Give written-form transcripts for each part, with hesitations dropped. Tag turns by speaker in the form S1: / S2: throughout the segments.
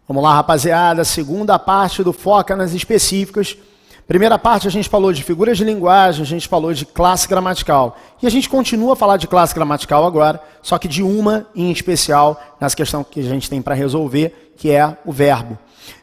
S1: Vamos lá, rapaziada, segunda parte do Foca nas Específicas. Primeira parte a gente falou de figuras de linguagem, a gente falou de classe gramatical. E a gente continua a falar de classe gramatical agora, só que de uma em especial, nessa questão que a gente tem para resolver, que é o verbo.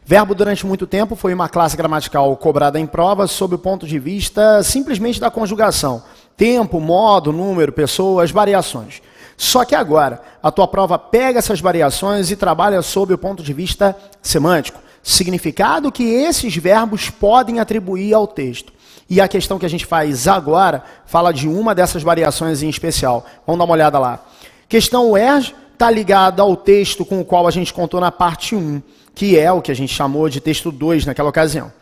S1: Verbo, durante muito tempo, foi uma classe gramatical cobrada em prova sob o ponto de vista simplesmente da conjugação. Tempo, modo, número, pessoas, variações. Só que agora, a tua prova pega essas variações e trabalha sob o ponto de vista semântico. Significado que esses verbos podem atribuir ao texto. E a questão que a gente faz agora fala de uma dessas variações em especial. Vamos dar uma olhada lá. Questão UERJ está ligada ao texto com o qual a gente contou na parte 1, que é o que a gente chamou de texto 2 naquela ocasião.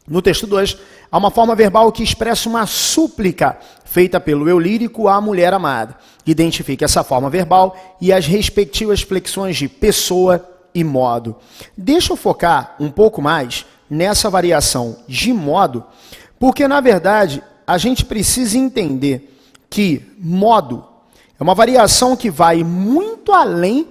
S1: No texto 2, há uma forma verbal que expressa uma súplica feita pelo eu lírico à mulher amada. Identifique essa forma verbal e as respectivas flexões de pessoa e modo. Deixa eu focar um pouco mais nessa variação de modo, porque, na verdade, a gente precisa entender que modo é uma variação que vai muito além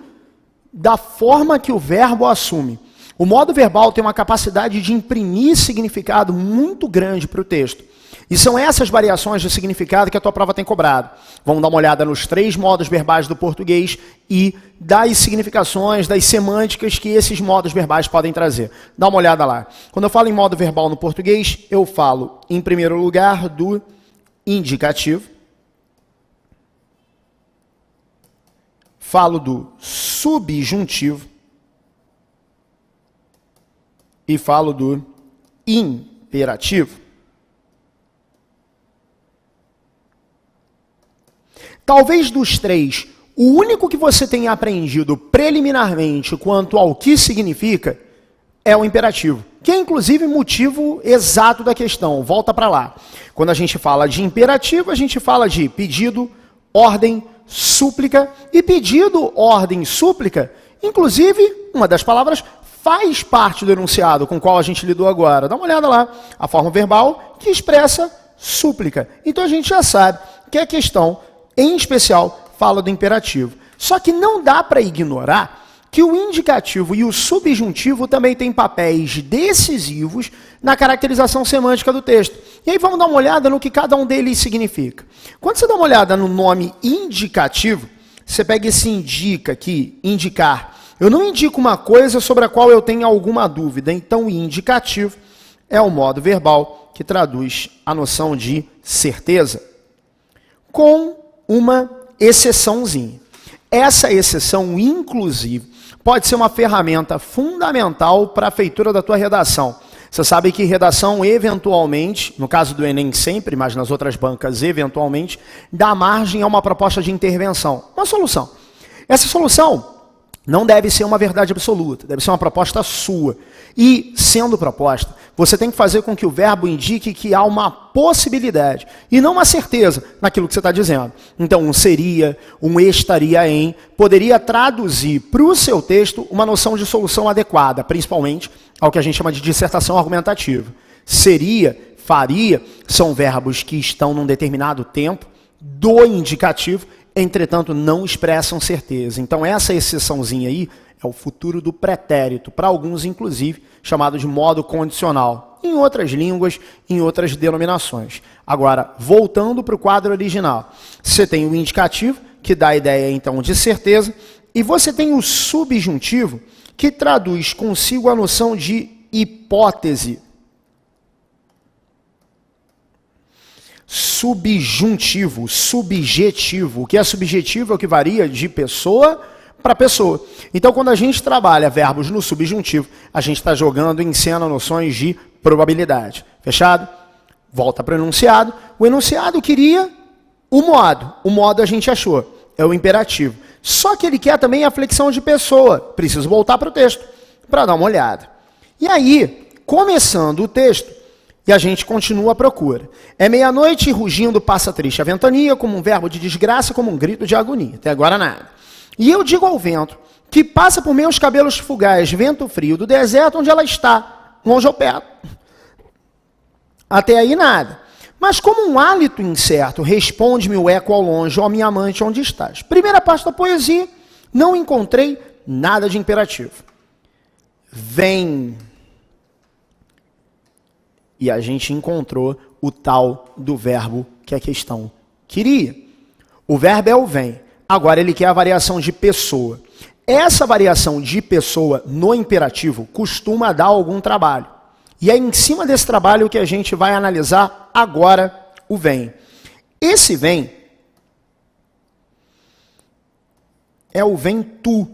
S1: da forma que o verbo assume. O modo verbal tem uma capacidade de imprimir significado muito grande para o texto. E são essas variações de significado que a tua prova tem cobrado. Vamos dar uma olhada nos 3 modos verbais do português e das significações, das semânticas que esses modos verbais podem trazer. Dá uma olhada lá. Quando eu falo em modo verbal no português, eu falo, em primeiro lugar, do indicativo. Falo do subjuntivo. E falo do imperativo. Talvez dos 3, o único que você tenha aprendido preliminarmente quanto ao que significa é o imperativo, que é inclusive motivo exato da questão. Volta para lá. Quando a gente fala de imperativo, a gente fala de pedido, ordem, súplica. E pedido, ordem, súplica, inclusive, uma das palavras faz parte do enunciado com o qual a gente lidou agora. Dá uma olhada lá. A forma verbal que expressa súplica. Então a gente já sabe que a questão, em especial, fala do imperativo. Só que não dá para ignorar que o indicativo e o subjuntivo também têm papéis decisivos na caracterização semântica do texto. E aí vamos dar uma olhada no que cada um deles significa. Quando você dá uma olhada no nome indicativo, você pega esse indica aqui, indicar. Eu não indico uma coisa sobre a qual eu tenho alguma dúvida. Então, o indicativo é o modo verbal que traduz a noção de certeza, com uma exceçãozinha. Essa exceção, inclusive, pode ser uma ferramenta fundamental para a feitura da tua redação. Você sabe que redação, eventualmente, no caso do Enem sempre, mas nas outras bancas, eventualmente, dá margem a uma proposta de intervenção, uma solução. Essa solução não deve ser uma verdade absoluta, deve ser uma proposta sua. E, sendo proposta, você tem que fazer com que o verbo indique que há uma possibilidade, e não uma certeza naquilo que você está dizendo. Então, um seria, um estaria em, poderia traduzir para o seu texto uma noção de solução adequada, principalmente ao que a gente chama de dissertação argumentativa. Seria, faria, são verbos que estão num determinado tempo do indicativo, entretanto, não expressam certeza. Então, essa exceçãozinha aí é o futuro do pretérito, para alguns, inclusive, chamado de modo condicional. Em outras línguas, em outras denominações. Agora, voltando para o quadro original, você tem o indicativo, que dá a ideia, então, de certeza, e você tem o subjuntivo, que traduz consigo a noção de hipótese. Subjuntivo, subjetivo. O que é subjetivo é o que varia de pessoa para pessoa. Então, quando a gente trabalha verbos no subjuntivo, a gente está jogando em cena noções de probabilidade. Fechado? Volta para o enunciado. O enunciado queria o modo. O modo a gente achou. É o imperativo. Só que ele quer também a flexão de pessoa. Preciso voltar para o texto para dar uma olhada. E aí, começando o texto, e a gente continua a procura. É meia-noite e rugindo passa triste a ventania, como um verbo de desgraça, como um grito de agonia. Até agora nada. E eu digo ao vento, que passa por meus cabelos fugaz, vento frio do deserto, onde ela está, longe ou perto. Até aí nada. Mas como um hálito incerto, responde-me o eco ao longe, ó minha amante, onde estás? Primeira parte da poesia, não encontrei nada de imperativo. vem. E a gente encontrou o tal do verbo que a questão queria. O verbo é o vem. Agora ele quer a variação de pessoa. Essa variação de pessoa no imperativo costuma dar algum trabalho. E é em cima desse trabalho que a gente vai analisar agora o vem. Esse vem é o vem tu.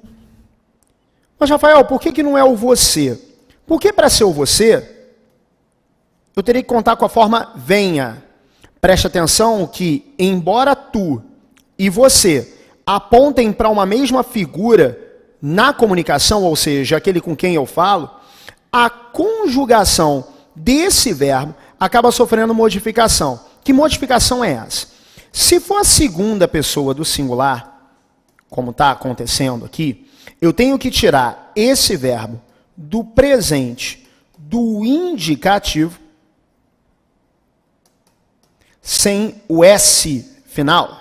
S1: Mas, Rafael, por que não é o você? Porque para ser o você, eu teria que contar com a forma venha. Preste atenção que, embora tu e você apontem para uma mesma figura na comunicação, ou seja, aquele com quem eu falo, a conjugação desse verbo acaba sofrendo modificação. Que modificação é essa? Se for a segunda pessoa do singular, como está acontecendo aqui, eu tenho que tirar esse verbo do presente do indicativo sem o S final.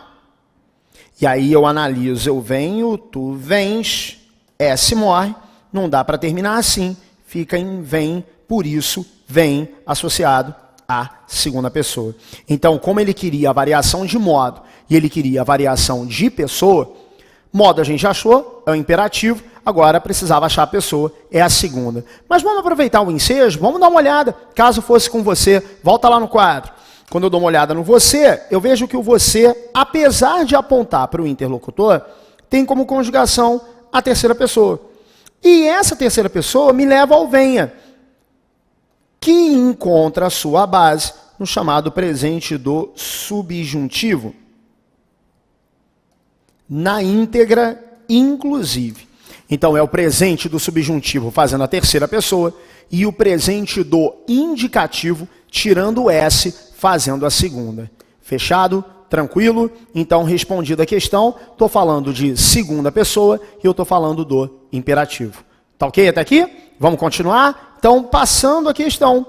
S1: E aí eu analiso, eu venho, tu vens, S morre, não dá para terminar assim, fica em vem, por isso vem associado à segunda pessoa. Então, como ele queria a variação de modo e ele queria a variação de pessoa, modo a gente achou, é o imperativo, agora precisava achar a pessoa, é a segunda. Mas vamos aproveitar o ensejo, vamos dar uma olhada, caso fosse com você, volta lá no quadro. Quando eu dou uma olhada no você, eu vejo que o você, apesar de apontar para o interlocutor, tem como conjugação a terceira pessoa. E essa terceira pessoa me leva ao venha, que encontra a sua base no chamado presente do subjuntivo, na íntegra inclusive. Então é o presente do subjuntivo fazendo a terceira pessoa e o presente do indicativo tirando o S fazendo a segunda. Fechado? Tranquilo? Então, respondida a questão, estou falando de segunda pessoa e eu estou falando do imperativo. Tá ok até aqui? Vamos continuar? Então, passando a questão,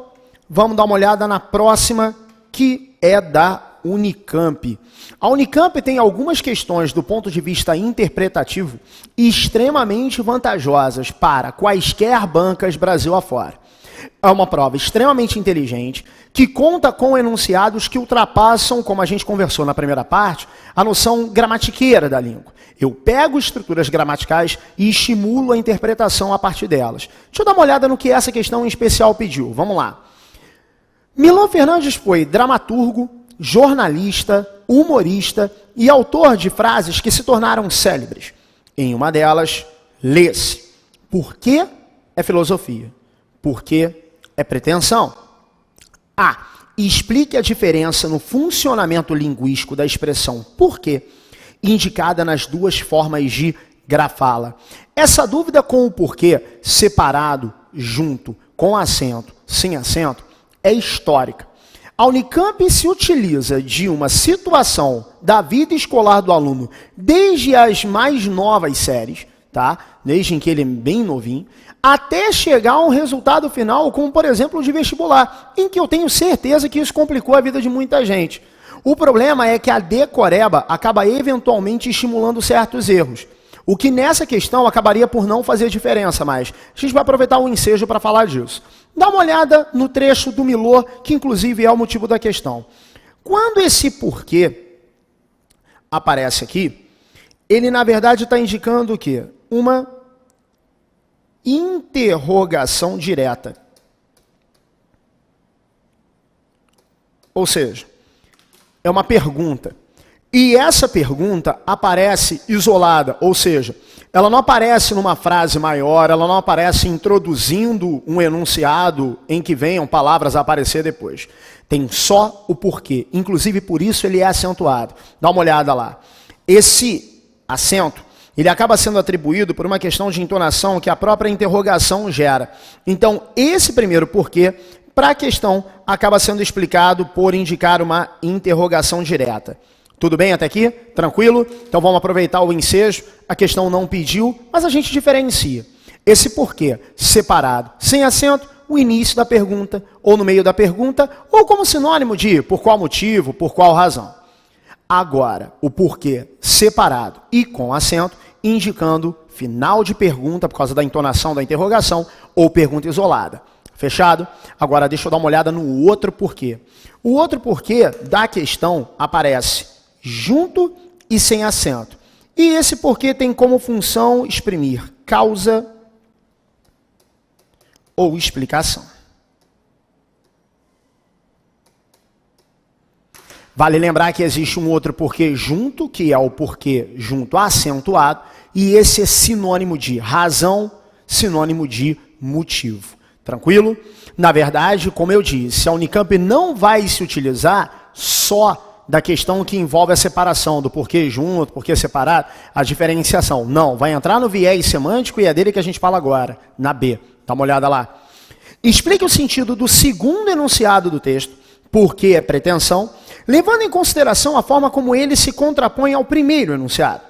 S1: vamos dar uma olhada na próxima, que é da Unicamp. A Unicamp tem algumas questões do ponto de vista interpretativo extremamente vantajosas para quaisquer bancas Brasil afora. É uma prova extremamente inteligente, que conta com enunciados que ultrapassam, como a gente conversou na primeira parte, a noção gramatiqueira da língua. Eu pego estruturas gramaticais e estimulo a interpretação a partir delas. Deixa eu dar uma olhada no que essa questão em especial pediu. Vamos lá. Milor Fernandes foi dramaturgo, jornalista, humorista e autor de frases que se tornaram célebres. Em uma delas, lê-se: por que é filosofia? Porque é pretensão. A. Explique a diferença no funcionamento linguístico da expressão porquê, indicada nas duas formas de grafá-la. Essa dúvida com o porquê, separado, junto, com acento, sem acento, é histórica. A Unicamp se utiliza de uma situação da vida escolar do aluno desde as mais novas séries, tá? Desde em que ele é bem novinho, até chegar a um resultado final, como por exemplo o de vestibular, em que eu tenho certeza que isso complicou a vida de muita gente. O problema é que a decoreba acaba eventualmente estimulando certos erros, o que nessa questão acabaria por não fazer diferença, mas a gente vai aproveitar o ensejo para falar disso. Dá uma olhada no trecho do Milor, que inclusive é o motivo da questão. Quando esse porquê aparece aqui, ele na verdade está indicando o quê? Uma interrogação direta. Ou seja, é uma pergunta. E essa pergunta aparece isolada, ou seja, ela não aparece numa frase maior, ela não aparece introduzindo um enunciado em que venham palavras a aparecer depois. Tem só o porquê. Inclusive, por isso ele é acentuado. Dá uma olhada lá. Esse acento, ele acaba sendo atribuído por uma questão de entonação que a própria interrogação gera. Então, esse primeiro porquê, para a questão, acaba sendo explicado por indicar uma interrogação direta. Tudo bem até aqui? Tranquilo? Então vamos aproveitar o ensejo. A questão não pediu, mas a gente diferencia. Esse porquê separado, sem acento, o início da pergunta, ou no meio da pergunta, ou como sinônimo de por qual motivo, por qual razão. Agora, o porquê separado e com acento, indicando final de pergunta por causa da entonação da interrogação ou pergunta isolada. Fechado? Agora deixa eu dar uma olhada no outro porquê. O outro porquê da questão aparece junto e sem acento. E esse porquê tem como função exprimir causa ou explicação. Vale lembrar que existe um outro porquê junto, que é o porquê junto acentuado, e esse é sinônimo de razão, sinônimo de motivo. Tranquilo? Na verdade, como eu disse, a Unicamp não vai se utilizar só da questão que envolve a separação, do porquê junto, porquê separado, a diferenciação. Não, vai entrar no viés semântico e é dele que a gente fala agora, na B. Dá uma olhada lá. Explique o sentido do segundo enunciado do texto, porquê é pretensão, levando em consideração a forma como ele se contrapõe ao primeiro enunciado.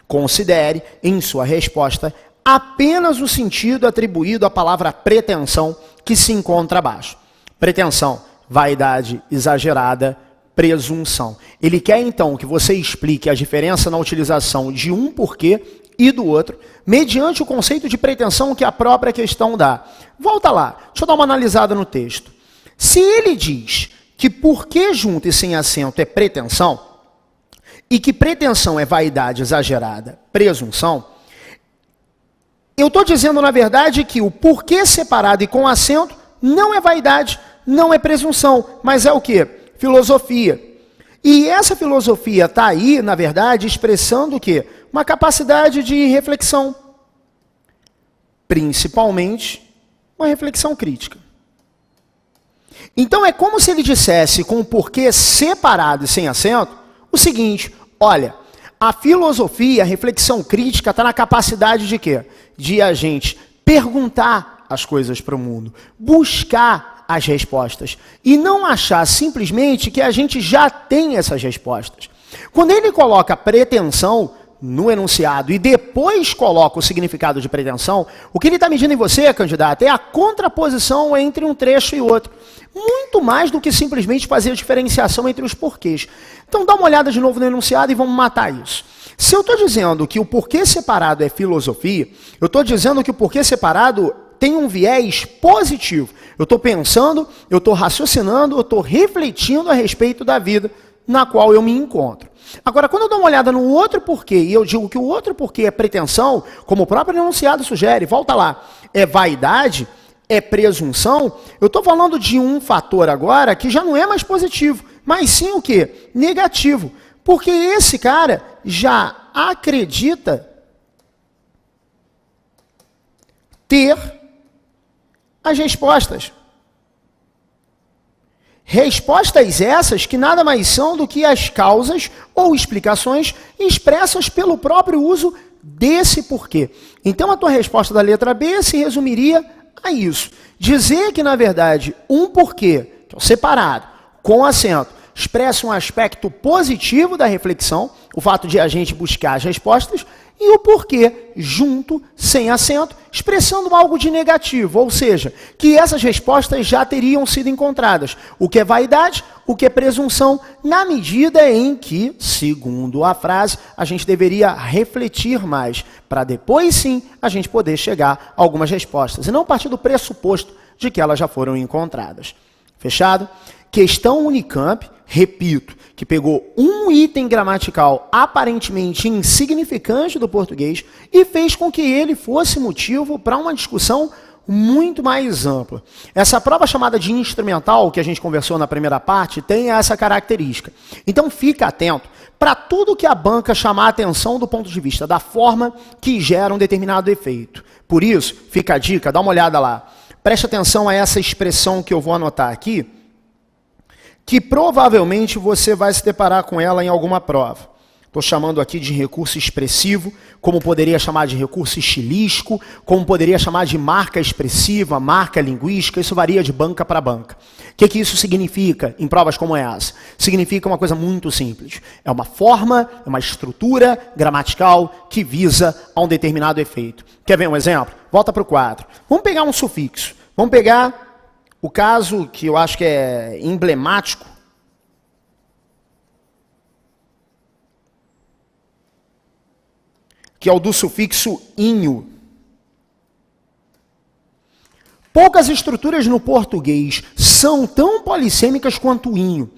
S1: Considere, em sua resposta, apenas o sentido atribuído à palavra pretensão que se encontra abaixo. Pretensão, vaidade exagerada, presunção. Ele quer então que você explique a diferença na utilização de um porquê e do outro, mediante o conceito de pretensão que a própria questão dá. Volta lá, deixa eu dar uma analisada no texto. Se ele diz que porquê junto e sem acento é pretensão, e que pretensão é vaidade exagerada, presunção, eu estou dizendo, na verdade, que o porquê separado e com acento não é vaidade, não é presunção, mas é o quê? Filosofia. E essa filosofia está aí, na verdade, expressando o quê? Uma capacidade de reflexão. Principalmente, uma reflexão crítica. Então é como se ele dissesse, com o porquê separado e sem acento, o seguinte: olha, a filosofia, a reflexão crítica está na capacidade de quê? De a gente perguntar as coisas para o mundo, buscar as respostas e não achar simplesmente que a gente já tem essas respostas. Quando ele coloca pretensão no enunciado e depois coloca o significado de pretensão, o que ele está medindo em você, candidato, é a contraposição entre um trecho e outro. Muito mais do que simplesmente fazer a diferenciação entre os porquês. Então dá uma olhada de novo no enunciado e vamos matar isso. Se eu estou dizendo que o porquê separado é filosofia, eu estou dizendo que o porquê separado tem um viés positivo. Eu estou pensando, eu estou raciocinando, eu estou refletindo a respeito da vida na qual eu me encontro. Agora, quando eu dou uma olhada no outro porquê, e eu digo que o outro porquê é pretensão, como o próprio enunciado sugere, volta lá, é vaidade, é presunção, eu estou falando de um fator agora que já não é mais positivo, mas sim o quê? Negativo. Porque esse cara já acredita ter as respostas. Respostas essas que nada mais são do que as causas ou explicações expressas pelo próprio uso desse porquê. Então a tua resposta da letra B se resumiria a isso. Dizer que, na verdade, um porquê, que é o separado, com acento, expressa um aspecto positivo da reflexão, o fato de a gente buscar as respostas, e o porquê, junto, sem acento, expressando algo de negativo, ou seja, que essas respostas já teriam sido encontradas. O que é vaidade, o que é presunção, na medida em que, segundo a frase, a gente deveria refletir mais, para depois sim a gente poder chegar a algumas respostas, e não partir do pressuposto de que elas já foram encontradas. Fechado? Questão Unicamp, repito, que pegou um item gramatical aparentemente insignificante do português e fez com que ele fosse motivo para uma discussão muito mais ampla. Essa prova chamada de instrumental, que a gente conversou na primeira parte, tem essa característica. Então fica atento para tudo que a banca chamar a atenção do ponto de vista da forma que gera um determinado efeito. Por isso, fica a dica, dá uma olhada lá. Preste atenção a essa expressão que eu vou anotar aqui, que provavelmente você vai se deparar com ela em alguma prova. Estou chamando aqui de recurso expressivo, como poderia chamar de recurso estilístico, como poderia chamar de marca expressiva, marca linguística, isso varia de banca para banca. O que isso significa em provas como essa? Significa uma coisa muito simples. É uma forma, é uma estrutura gramatical que visa a um determinado efeito. Quer ver um exemplo? Volta para o quadro. Vamos pegar um sufixo. Vamos pegar o caso que eu acho que é emblemático, que é o do sufixo inho. Poucas estruturas no português são tão polissêmicas quanto o inho.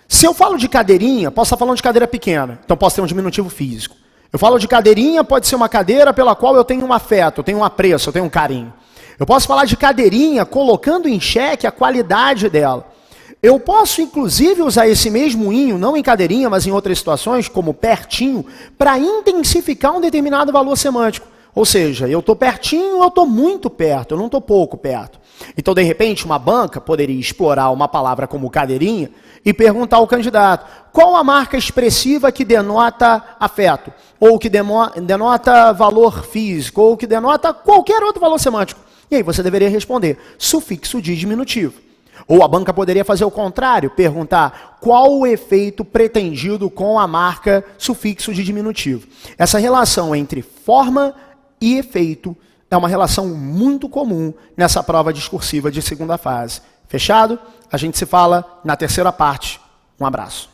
S1: Se eu falo de cadeirinha, posso estar falando de cadeira pequena, então posso ter um diminutivo físico. Eu falo de cadeirinha, pode ser uma cadeira pela qual eu tenho um afeto, eu tenho um apreço, eu tenho um carinho. Eu posso falar de cadeirinha colocando em xeque a qualidade dela. Eu posso, inclusive, usar esse mesmo inho, não em cadeirinha, mas em outras situações, como pertinho, para intensificar um determinado valor semântico. Ou seja, eu estou pertinho, eu estou muito perto, eu não estou pouco perto. Então, de repente, uma banca poderia explorar uma palavra como cadeirinha e perguntar ao candidato qual a marca expressiva que denota afeto, ou que denota valor físico, ou que denota qualquer outro valor semântico. E aí você deveria responder, sufixo de diminutivo. Ou a banca poderia fazer o contrário, perguntar qual o efeito pretendido com a marca sufixo de diminutivo. Essa relação entre forma e efeito é uma relação muito comum nessa prova discursiva de segunda fase. Fechado? A gente se fala na terceira parte. Um abraço.